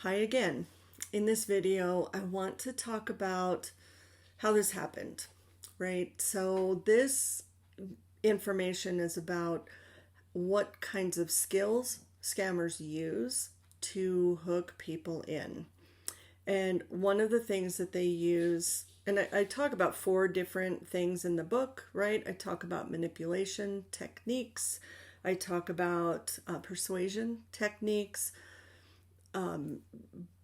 Hi again. In this video, I want to talk about how this happened, right? So this information is about what kinds of skills scammers use to hook people in. And one of the things that they use, and I talk about 4 different things in the book, right? I talk about manipulation techniques. I talk about persuasion techniques,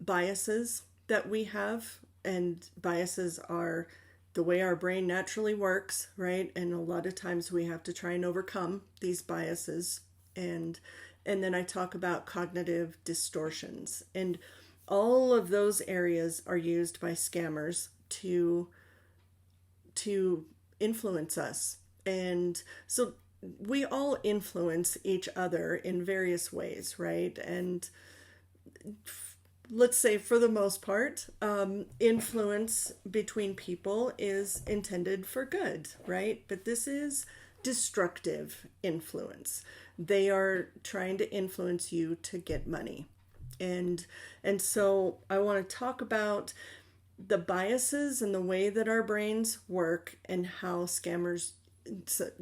biases that we have, and biases are the way our brain naturally works, right? And a lot of times we have to try and overcome these biases. And then I talk about cognitive distortions, and all of those areas are used by scammers to influence us. And so we all influence each other in various ways, right? And let's say for the most part, influence between people is intended for good, right? But this is destructive influence. They are trying to influence you to get money. And so I want to talk about the biases and the way that our brains work, and how scammers,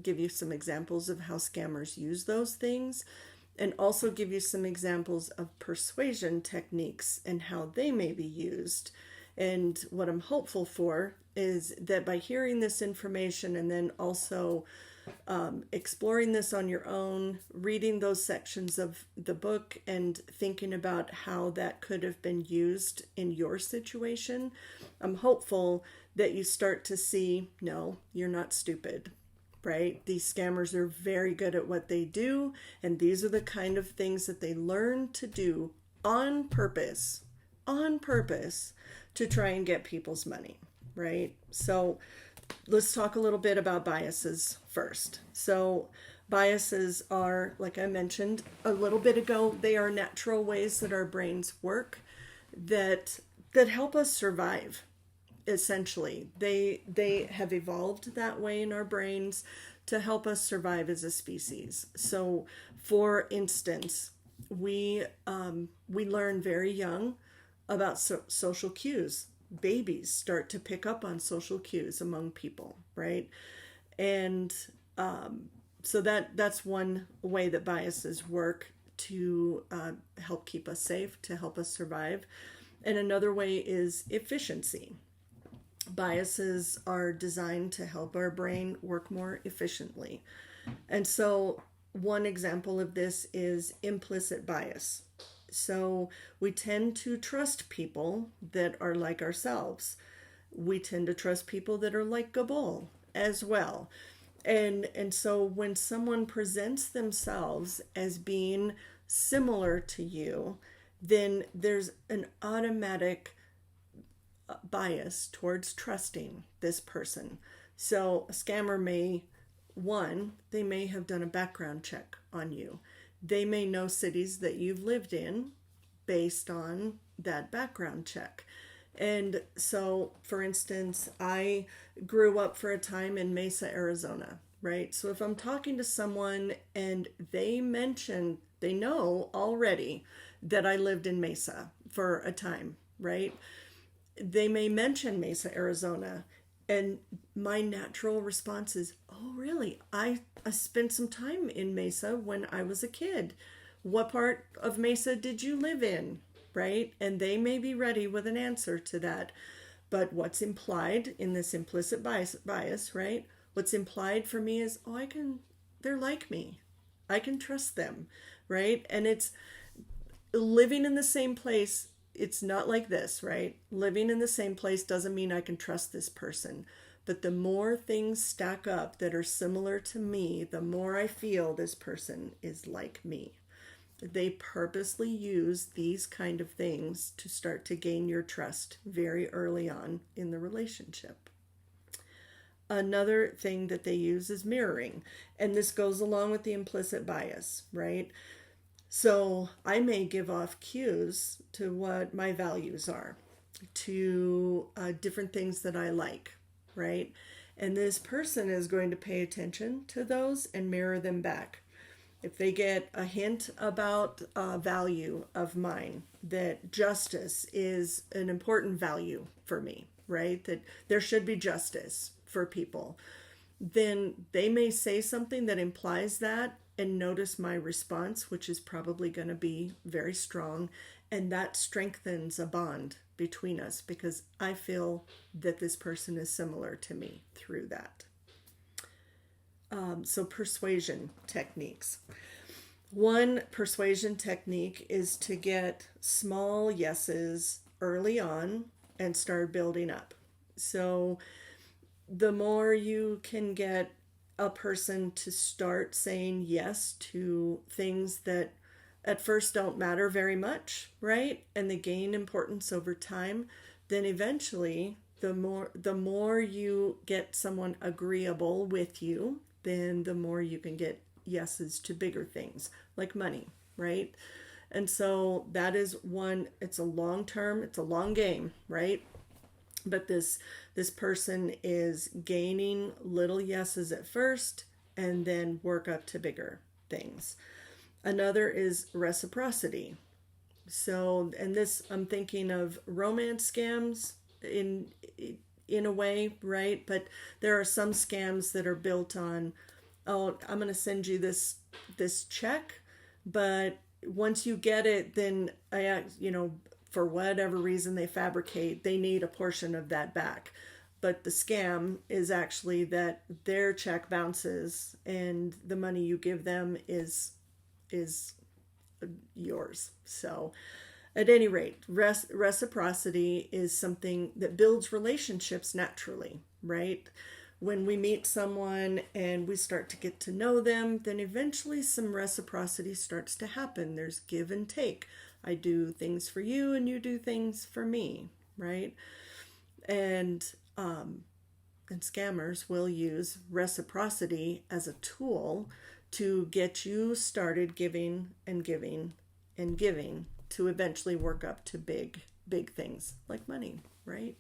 give you some examples of how scammers use those things, and also give you some examples of persuasion techniques and how they may be used. And what I'm hopeful for is that by hearing this information and then also exploring this on your own, reading those sections of the book and thinking about how that could have been used in your situation, I'm hopeful that you start to see, no, you're not stupid. Right? These scammers are very good at what they do, and these are the kind of things that they learn to do on purpose to try and get people's money, right? So let's talk a little bit about biases first. So biases are, like I mentioned a little bit ago, they are natural ways that our brains work that help us survive. Essentially, they have evolved that way in our brains to help us survive as a species. So, for instance, we learn very young about social cues. Babies start to pick up on social cues among people, right? And so that's one way that biases work to help keep us safe, to help us survive. And another way is efficiency. Biases are designed to help our brain work more efficiently. And so one example of this is implicit bias. So we tend to trust people that are like ourselves. We tend to trust people that are like Gabol as well. And so when someone presents themselves as being similar to you, then there's an automatic bias towards trusting this person. So a scammer they may have done a background check on you. They may know cities that you've lived in based on that background check. And so, for instance, I grew up for a time in Mesa, Arizona, right? So if I'm talking to someone and they know already that I lived in Mesa for a time, right? They may mention Mesa, Arizona, and my natural response is, oh, really? I spent some time in Mesa when I was a kid. What part of Mesa did you live in? Right? And they may be ready with an answer to that. But what's implied in this implicit bias, right? What's implied for me is, they're like me. I can trust them, right? And it's living in the same place. It's not like this, right? Living in the same place doesn't mean I can trust this person. But the more things stack up that are similar to me, the more I feel this person is like me. They purposely use these kind of things to start to gain your trust very early on in the relationship. Another thing that they use is mirroring. And this goes along with the implicit bias, right? So I may give off cues to what my values are, to different things that I like, right? And this person is going to pay attention to those and mirror them back. if they get a hint about a value of mine, that justice is an important value for me, right? That there should be justice for people, then they may say something that implies that, and notice my response, which is probably going to be very strong. And that strengthens a bond between us because I feel that this person is similar to me through that. So persuasion techniques. One persuasion technique is to get small yeses early on and start building up. So the more you can get a person to start saying yes to things that at first don't matter very much, right? And they gain importance over time, then eventually the more you get someone agreeable with you, then the more you can get yeses to bigger things like money, right? And so that is one, it's a long term, it's a long game, right? But this person is gaining little yeses at first and then work up to bigger things. Another is reciprocity. So, and this, I'm thinking of romance scams in a way, right? But there are some scams that are built on, oh, I'm going to send you this check, but once you get it, then for whatever reason they fabricate, they need a portion of that back. But the scam is actually that their check bounces and the money you give them is yours. So at any rate, reciprocity is something that builds relationships naturally, right? When we meet someone and we start to get to know them, then eventually some reciprocity starts to happen. There's give and take. I do things for you and you do things for me, right? And scammers will use reciprocity as a tool to get you started giving and giving and giving to eventually work up to big things like money, right?